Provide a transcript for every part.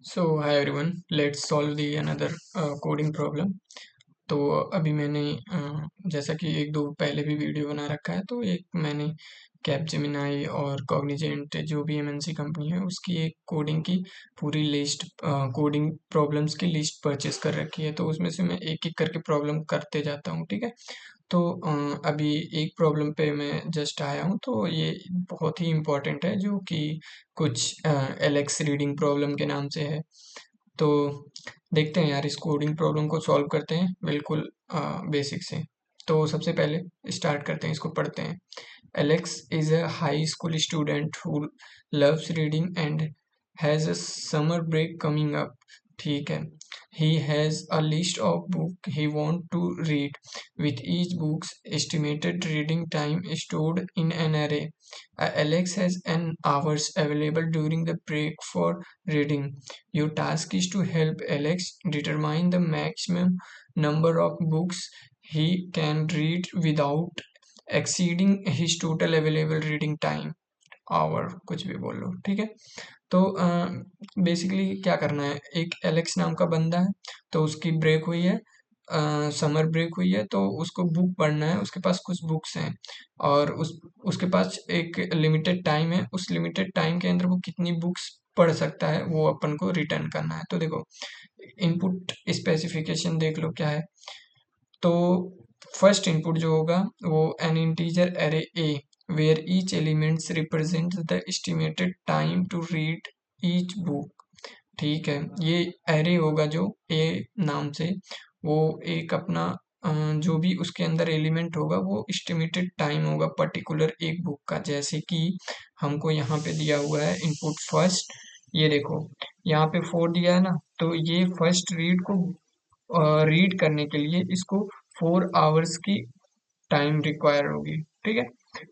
So hi everyone, let's solve the another coding problem. तो अभी मैंने जैसा कि एक दो पहले भी वीडियो बना रखा है, तो एक मैंने कैपजेमिनाई और कॉग्निजेंट जो भी एमएनसी कंपनी है उसकी एक कोडिंग की पूरी लिस्ट, कोडिंग प्रॉब्लम्स की लिस्ट परचेज कर रखी है। तो उसमें से मैं एक एक करके प्रॉब्लम करते जाता हूँ, ठीक है। तो अभी एक प्रॉब्लम पे मैं जस्ट आया हूँ, तो ये बहुत ही इम्पोर्टेंट है जो कि कुछ एलेक्स रीडिंग प्रॉब्लम के नाम से है। तो देखते हैं यार, इस कोडिंग प्रॉब्लम को सॉल्व करते हैं बिल्कुल बेसिक से। तो सबसे पहले स्टार्ट करते हैं, इसको पढ़ते हैं। Alex is a high school student who loves reading and has a summer break coming up. ठीक है। He has a list of books he wants to read, with each book's estimated reading time stored in an array. Alex has an hours available during the break for reading. Your task is to help Alex determine the maximum number of books he can read without exceeding his total available reading time. Hour कुछ भी बोल लो, ठीक है। तो basically क्या करना है, एक एलेक्स नाम का बंदा है, तो उसकी ब्रेक हुई है, समर ब्रेक हुई है, तो उसको बुक पढ़ना है। उसके पास कुछ बुक्स हैं और उसके पास एक लिमिटेड टाइम है। उस लिमिटेड टाइम के अंदर वो कितनी बुक्स पढ़ सकता है वो अपन को रिटर्न करना है। तो देखो, इनपुट स्पेसिफिकेशन देख लो क्या है। तो फर्स्ट इनपुट जो होगा वो an integer array A where each elements represent the estimated time to read each book. ठीक है, ये एरे होगा जो ए नाम से, वो एक अपना जो भी उसके अंदर एलिमेंट होगा वो एस्टिमेटेड टाइम होगा पर्टिकुलर एक बुक का। जैसे कि हमको यहाँ पे दिया हुआ है इनपुट फर्स्ट, ये देखो यहाँ पे 4 दिया है ना, तो ये फर्स्ट रीड को रीड करने के लिए इसको 4 आवर्स की टाइम रिक्वायर होगी, ठीक है।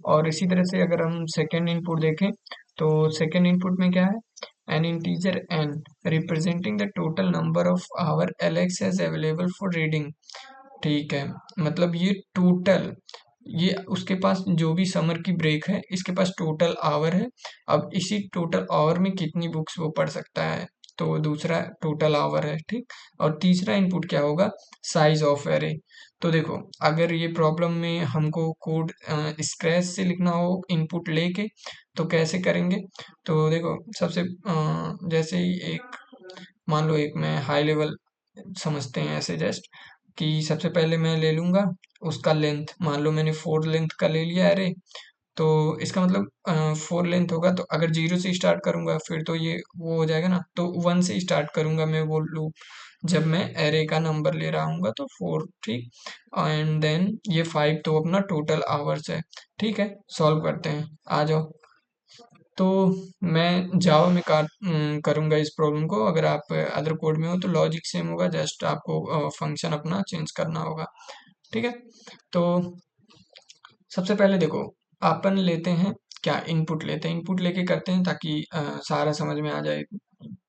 और इसी तरह से अगर हम सेकेंड इनपुट देखें, तो सेकेंड इनपुट में क्या है, an integer N representing the total number of hour Alex has available for reading. ठीक है, मतलब ये टोटल, ये उसके पास जो भी समर की ब्रेक है इसके पास टोटल आवर है। अब इसी टोटल आवर में कितनी बुक्स वो पढ़ सकता है, तो दूसरा टोटल आवर है, ठीक। और तीसरा इनपुट क्या होगा, साइज ऑफ एरे। तो देखो, अगर ये प्रॉब्लम में हमको कोड स्क्रैच से लिखना हो इनपुट लेके, तो कैसे करेंगे। तो देखो सबसे जैसे ही एक, मान लो एक मैं हाई लेवल समझते हैं ऐसे जस्ट, कि सबसे पहले मैं ले लूंगा उसका लेंथ। मान लो मैंने 4 लेंथ का ले लिया एरे, तो इसका मतलब 4 लेंथ होगा, तो अगर 0 से स्टार्ट करूंगा फिर तो ये वो हो जाएगा ना, तो 1 से स्टार्ट करूंगा मैं वो लूप, जब मैं एरे का नंबर ले रहा हूँ तो 4, ठीक। एंड देन ये 5 तो अपना टोटल आवर्स है। ठीक है, सॉल्व करते हैं, आ जाओ। तो मैं जावा में करूंगा इस प्रॉब्लम को। अगर आप अदर कोड में हो तो लॉजिक सेम होगा, जस्ट आपको फंक्शन अपना चेंज करना होगा, ठीक है। तो सबसे पहले देखो, अपन लेते हैं क्या, इनपुट लेते हैं। इनपुट लेके करते हैं ताकि सारा समझ में आ जाए,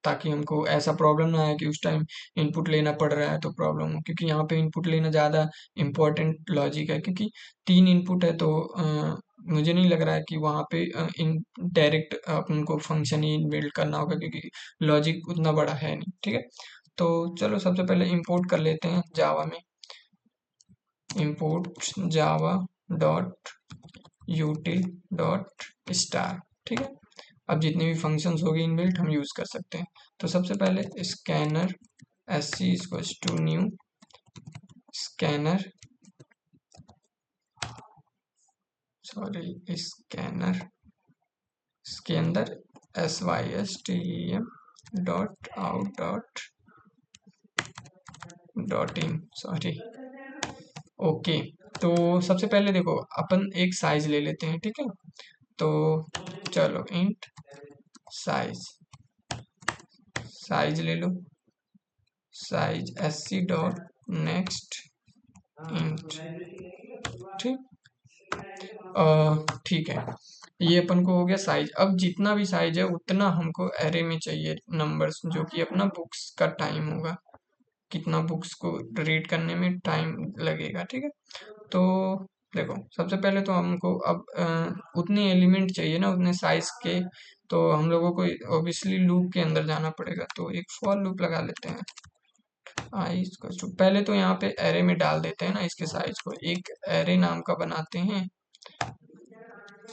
ताकि हमको ऐसा प्रॉब्लम ना आए कि उस टाइम इनपुट लेना पड़ रहा है तो प्रॉब्लम हो। क्योंकि यहाँ पे इनपुट लेना ज़्यादा इम्पोर्टेंट लॉजिक है, क्योंकि 3 इनपुट है, तो मुझे नहीं लग रहा है कि वहाँ पे इन डायरेक्ट अपन को फंक्शन ही बिल्ड करना होगा, क्योंकि लॉजिक उतना बड़ा है नहीं, ठीक है। तो चलो सबसे पहले इंपोर्ट कर लेते हैं जावा में, import Java dot यूटिल dot star, ठीक है। अब जितने भी फंक्शंस होंगे इनबिल्ट हम यूज कर सकते हैं। तो सबसे पहले scanner S C equals to new scanner, sorry scanner, इसके अंदर S Y S T M dot out dot in, sorry. Okay, तो सबसे पहले देखो अपन एक साइज ले लेते हैं, ठीक है। तो चलो इंट साइज, साइज ले लो, size S C dot next int, ठीक। ठीक है, ये अपन को हो गया साइज। अब जितना भी साइज है उतना हमको एरे में चाहिए नंबर्स, जो कि अपना बुक्स का टाइम होगा, कितना बुक्स को रीड करने में टाइम लगेगा, ठीक है। तो देखो सबसे पहले तो हमको अब उतने एलिमेंट चाहिए ना उतने साइज के, तो हम लोगों को ऑब्वियसली लूप के अंदर जाना पड़ेगा। तो एक फॉर लूप लगा लेते हैं। आई पहले तो यहाँ पे एरे में डाल देते हैं ना इसके साइज को, एक एरे नाम का बनाते हैं,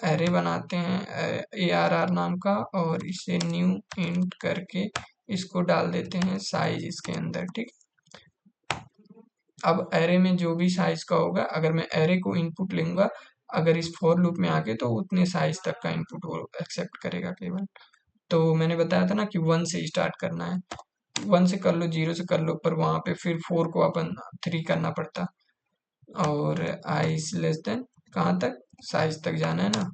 एरे बनाते हैं ARR नाम का, और इसे न्यू इंट करके इसको डाल देते हैं साइज इसके अंदर, ठीक। अब एरे में जो भी साइज का होगा, अगर मैं एरे को इनपुट लूंगा अगर इस फॉर लूप में आके, तो उतने साइज तक का इनपुट वो एक्सेप्ट करेगा केवल। तो मैंने बताया था ना कि 1 से स्टार्ट करना है, 1 से कर लो, 0 से कर लो, पर वहां पे फिर 4 को अपन 3 करना पड़ता, और आई लेस देन कहाँ तक, साइज तक जाना है ना,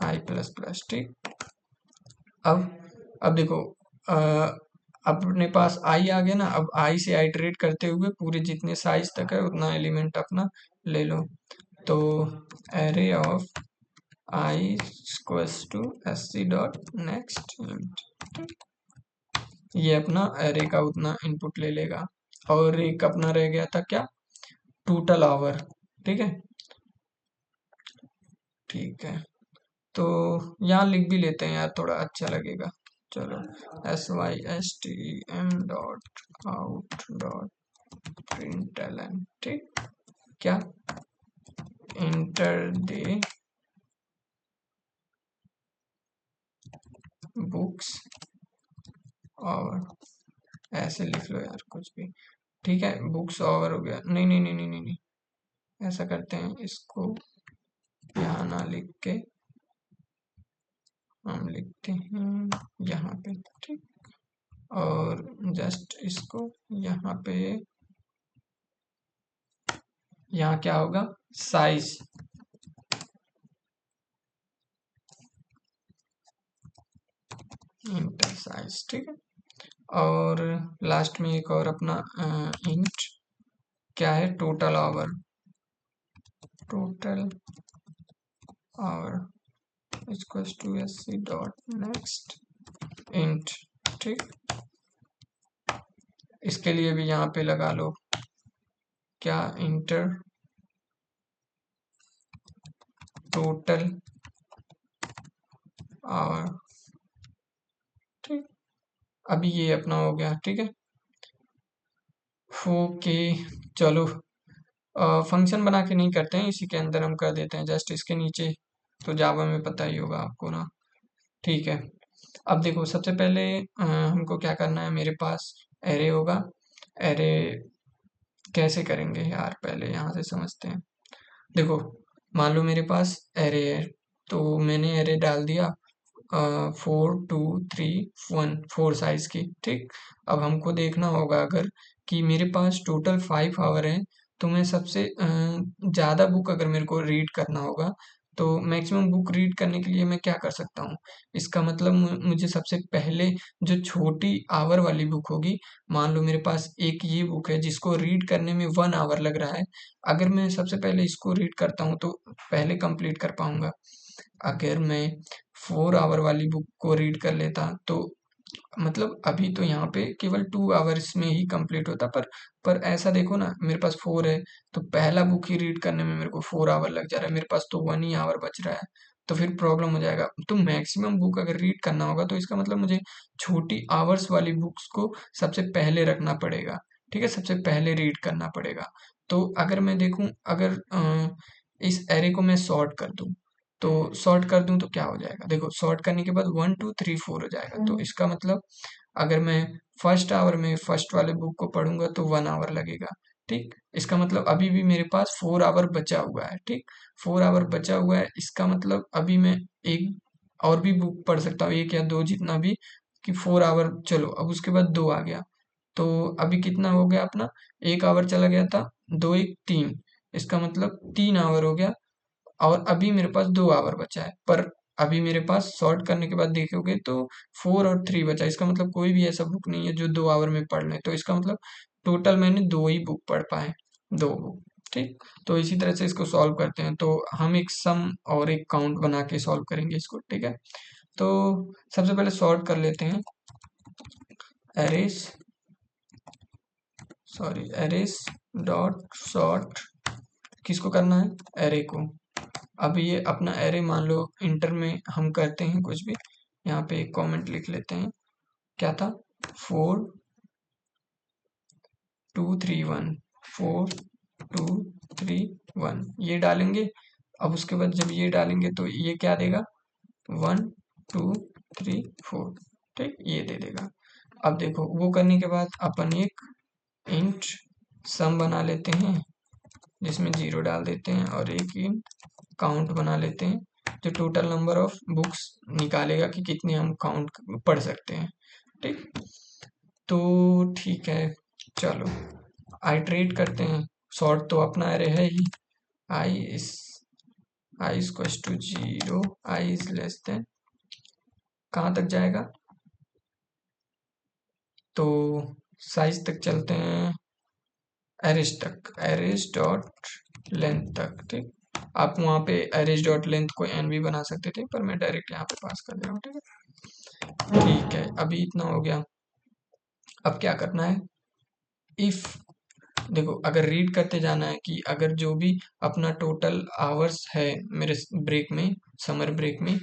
आई प्लस प्लस, ठीक। अब देखो अ, अपने पास आई आ गया ना, अब आई से आइटरेट करते हुए पूरे जितने साइज तक है उतना एलिमेंट अपना ले लो। तो array of i equals to sc dot next int, ये अपना एरे का उतना इनपुट ले लेगा। और एक अपना रह गया था क्या, टोटल आवर, ठीक है। ठीक है, तो यहाँ लिख भी लेते हैं यार, थोड़ा अच्छा लगेगा। चलो system dot out dot println, ठीक। क्या, इंटर द बुक्स, और ऐसे लिख लो यार कुछ भी, ठीक है। बुक्स ओवर हो गया, नहीं नहीं नहीं नहीं नहीं नहीं, ऐसा करते हैं, इसको यहाँ ना लिख के हम लिखते हैं यहाँ पे, ठीक। और जस्ट इसको यहाँ पे, यहाँ क्या होगा, साइज, इंटर साइज, ठीक है। और लास्ट में एक और अपना इंट क्या है, total hour, total hour equals to sc dot next int, ठीक। इसके लिए भी यहाँ पे लगा लो क्या, इंटर टोटल आवर, ठीक। अभी ये अपना हो गया, ठीक है। ओके, चलो फंक्शन बना के नहीं करते हैं, इसी के अंदर हम कर देते हैं, जस्ट इसके नीचे तो जावा में पता ही होगा आपको ना, ठीक है। अब देखो सबसे पहले हमको क्या करना है, मेरे पास एरे होगा, एरे कैसे करेंगे यार, पहले यहाँ से समझते हैं। देखो मान लो मेरे पास एरे है, तो मैंने एरे डाल दिया 4 2 3 1 4 साइज की, ठीक। अब हमको देखना होगा अगर कि मेरे पास टोटल 5 आवर है, तो मैं सबसे ज़्यादा बुक अगर मेरे को रीड करना होगा, तो मैक्सिमम बुक रीड करने के लिए मैं क्या कर सकता हूँ, इसका मतलब मुझे सबसे पहले जो छोटी आवर वाली बुक होगी, मान लो मेरे पास एक ये बुक है जिसको रीड करने में 1 आवर लग रहा है, अगर मैं सबसे पहले इसको रीड करता हूँ तो पहले कंप्लीट कर पाऊंगा। अगर मैं 4 आवर वाली बुक को रीड कर लेता, तो मतलब अभी तो यहाँ पे केवल 2 आवर्स में ही कंप्लीट होता, पर ऐसा देखो ना, मेरे पास 4 है, तो पहला बुक ही रीड करने में मेरे को 4 आवर लग जा रहा है, मेरे पास तो 1 ही आवर बच रहा है, तो फिर प्रॉब्लम हो जाएगा। तो मैक्सिमम बुक अगर रीड करना होगा, तो इसका मतलब मुझे छोटी आवर्स वाली बुक्स को सबसे पहले रखना पड़ेगा, ठीक है, सबसे पहले रीड करना पड़ेगा। तो अगर मैं देखूं, अगर इस एरे को मैं सॉर्ट कर दूं, तो सॉर्ट कर दूं तो क्या हो जाएगा, देखो सॉर्ट करने के बाद 1 2 3 4 हो जाएगा, तो इसका मतलब अगर मैं फर्स्ट आवर में फर्स्ट वाले बुक को पढ़ूंगा तो 1 आवर लगेगा, ठीक। इसका मतलब अभी भी मेरे पास 4 आवर बचा हुआ है, ठीक। 4 आवर बचा हुआ है, इसका मतलब अभी मैं एक और भी बुक पढ़ सकता हूँ, एक या दो जितना भी, कि 4 आवर, चलो अब उसके बाद 2 आ गया, तो अभी कितना हो गया अपना, 1 आवर चला गया था, 2 1 3, इसका मतलब 3 आवर हो गया, और अभी मेरे पास 2 आवर बचा है, पर अभी मेरे पास सॉर्ट करने के बाद देखोगे तो 4 और 3 बचा, इसका मतलब कोई भी ऐसा बुक नहीं है जो 2 आवर में पढ़ ले, तो इसका मतलब टोटल मैंने 2 ही बुक पढ़ पाए, 2 बुक, ठीक। तो इसी तरह से इसको सॉल्व करते हैं, तो हम एक सम और एक काउंट बना के सॉल्व करेंगे इसको, ठीक है। तो सबसे पहले सॉर्ट कर लेते हैं, arrays, sorry arrays dot sort किसको करना है, एरे को। अब ये अपना एरे मान लो इंटर में हम करते हैं कुछ भी, यहाँ पे एक कमेंट लिख लेते हैं, क्या था, 4231, 4231 ये डालेंगे। अब उसके बाद जब ये डालेंगे तो ये क्या देगा, 1234, ठीक, ये दे देगा। अब देखो वो करने के बाद अपन एक इंट सम बना लेते हैं जिसमें 0 डाल देते हैं, और एक इंट काउंट बना लेते हैं जो टोटल नंबर ऑफ बुक्स निकालेगा कि कितने हम काउंट पढ़ सकते हैं, ठीक। तो ठीक है, चलो आइटरेट करते हैं। सॉर्ट तो अपना एरे है ही, I is I equals to 0, I is less than, कहाँ तक जाएगा, तो साइज तक चलते हैं, एरेज तक, एरेज डॉट लेंथ तक, ठीक। आप वहाँ पे एरेज डॉट लेंथ को एन भी बना सकते थे, पर मैं डायरेक्ट यहाँ पे पास कर दे रहा हूँ, ठीक है। ठीक है, अभी इतना हो गया। अब क्या करना है, इफ, देखो अगर रीड करते जाना है कि अगर जो भी अपना टोटल आवर्स है मेरे ब्रेक में, समर ब्रेक में,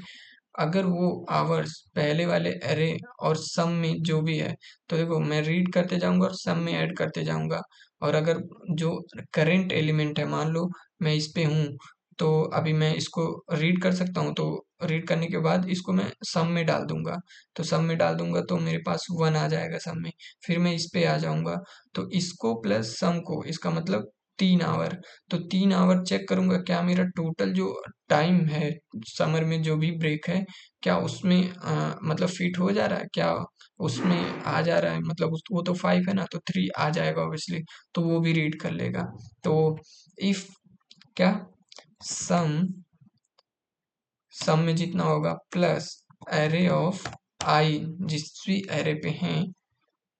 अगर वो आवर्स पहले वाले एरे और सम में जो भी है, तो देखो मैं रीड करते जाऊंगा और सम में ऐड करते जाऊंगा। और अगर जो करंट एलिमेंट है, मान लो मैं इस पे हूँ, तो अभी मैं इसको रीड कर सकता हूँ, तो रीड करने के बाद इसको मैं सम में डाल दूंगा, तो सम में डाल दूंगा तो मेरे पास 1 आ जाएगा सम में। फिर मैं इस पे आ जाऊंगा, तो इसको प्लस सम को, इसका मतलब 3 आवर, तो 3 आवर चेक करूंगा क्या मेरा टोटल जो टाइम है समर में जो भी ब्रेक है, क्या उसमें मतलब फिट हो जा रहा है, क्या उसमें आ जा रहा है, मतलब वो तो 5 है ना, तो 3 आ जाएगा ऑब्वियसली, तो वो भी रीड कर लेगा। तो इफ क्या, सम, सम में जितना होगा प्लस एरे ऑफ आई, जिस भी एरे पे हैं,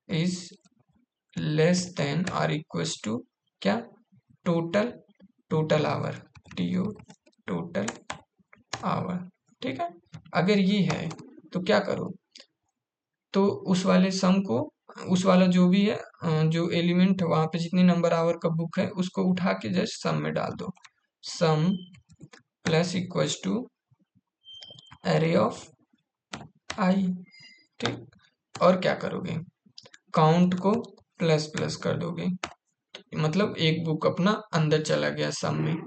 is less than or equals to क्या, total, total hour, T O, total hour, ठीक है। अगर ये है तो क्या करो, तो उस वाले सम को, उस वाला जो भी है जो एलिमेंट है वहां पे जितनी नंबर आवर का बुक है उसको उठा के जस्ट सम में डाल दो, sum plus equals to array of I, ठीक। और क्या करोगे, काउंट को प्लस प्लस कर दोगे, मतलब एक बुक अपना अंदर चला गया सम में।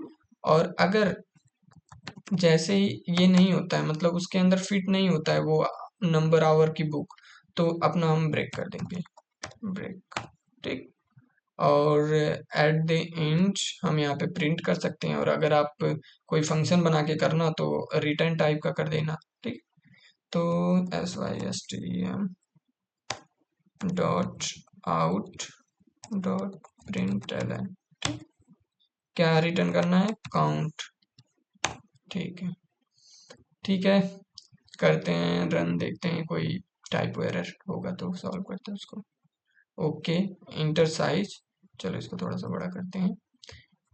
और अगर जैसे ही ये नहीं होता है, मतलब उसके अंदर फिट नहीं होता है वो नंबर आवर की बुक, तो अपना हम ब्रेक कर देंगे, ब्रेक, ठीक। और एट द एंड हम यहाँ पे प्रिंट कर सकते हैं, और अगर आप कोई फंक्शन बना के करना तो रिटर्न टाइप का कर देना, ठीक। तो system dot out dot println, क्या रिटर्न करना है, काउंट, ठीक है। ठीक है, करते हैं रन, देखते हैं कोई टाइप एरर होगा तो सॉल्व करते हैं उसको। ओके, इंटर साइज, चलो इसको थोड़ा सा बड़ा करते हैं।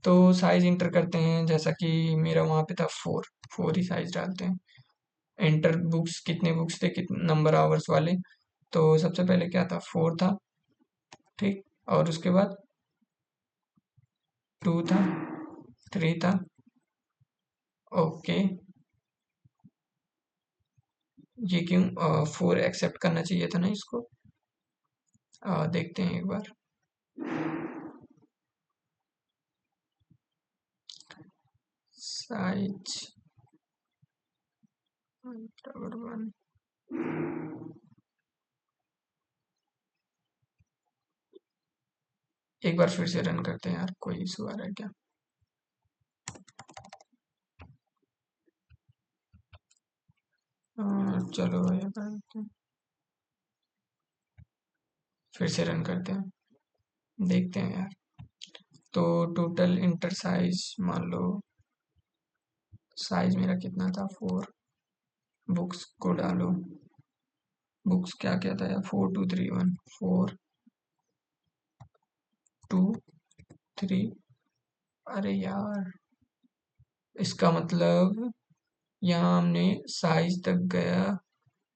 तो साइज इंटर करते हैं, जैसा कि मेरा वहाँ पे था 4, 4 ही साइज डालते हैं। एंटर बुक्स, कितने बुक्स थे, कितने नंबर आवर्स वाले, तो सबसे पहले क्या था, 4 था, ठीक। और उसके बाद 2 था, 3 था, ओके। ये क्यों 4 एक्सेप्ट करना चाहिए था ना इसको, देखते हैं एक बार। साइज बराबर 1, एक बार फिर से रन करते हैं यार, कोई इशू आ रहा है क्या। चलो भैया करते हैं, फिर से रन करते हैं, देखते हैं यार। तो टोटल इंटर साइज मान लो, साइज मेरा कितना था, 4, बुक्स को डालो, बुक्स क्या क्या था यार, 4231, 4231, अरे यार इसका मतलब यहाँ हमने साइज तक गया,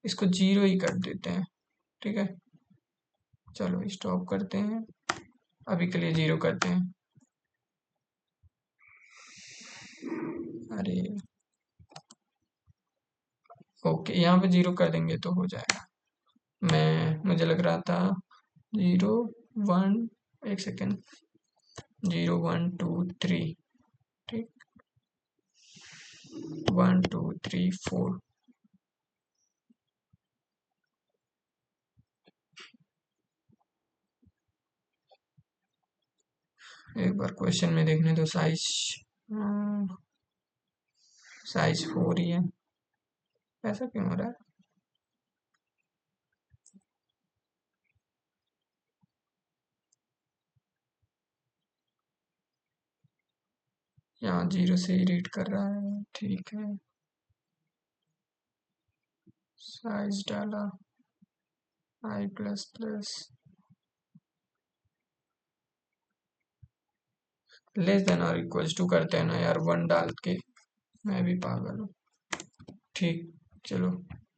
इसको 0 ही कर देते हैं, ठीक है। चलो स्टॉप करते हैं, अभी के लिए 0 करते हैं। अरे ओके, यहाँ पे 0 कर देंगे तो हो जाएगा। मुझे लग रहा था 0 1, एक सेकेंड, 0 1 2 3, ठीक, 1 2 3 4। एक बार क्वेश्चन में देखने दो। साइज 4 ही है, ऐसा क्यों हो रहा है? यहाँ 0 से ही रीड कर रहा है, ठीक है। साइज डाला i++ लेस देन और इक्वल्स टू करते हैं ना यार, 1 डाल के। मैं भी पागल हूँ। ठीक, चलो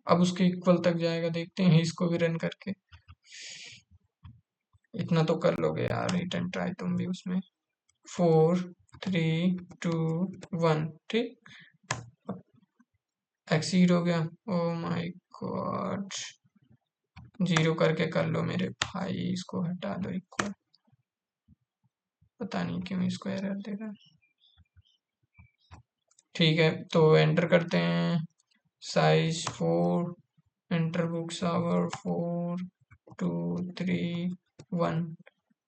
अब उसके इक्वल तक जाएगा, देखते हैं इसको भी रन करके। इतना तो कर लोगे यार, हिट एंड ट्राई तुम भी उसमें। 4 3 2 1, ठीक, एक्सीड हो गया। ओ माय गॉड, 0 करके कर लो मेरे भाई, इसको हटा दो इक्वल। पता नहीं क्यों इसको एरर दे रहा है। ठीक है, तो एंटर करते हैं size 4, enter books hour 4 2 3 1,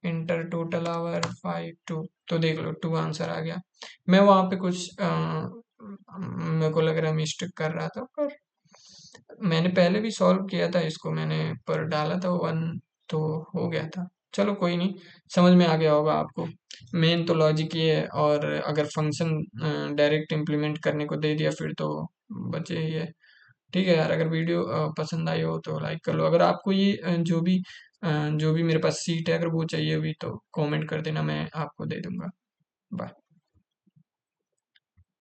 enter total hour 5 2। तो देख लो 2 आंसर आ गया। मैं वहां पे कुछ मेरे को लग रहा है मिस्टेक कर रहा था, पर मैंने पहले भी सॉल्व किया था इसको, मैंने पर डाला था 1, तो हो गया था। चलो कोई नहीं, समझ में आ गया होगा आपको। मेन तो लॉजिक ये है, और अगर फंक्शन डायरेक्ट इम्प्लीमेंट करने को दे दिया फिर तो बचे ही है। ठीक है यार, अगर वीडियो पसंद आई हो तो लाइक कर लो। अगर आपको ये जो भी मेरे पास सीट है, अगर वो चाहिए हुई तो कमेंट कर देना, मैं आपको दे दूंगा। बाय।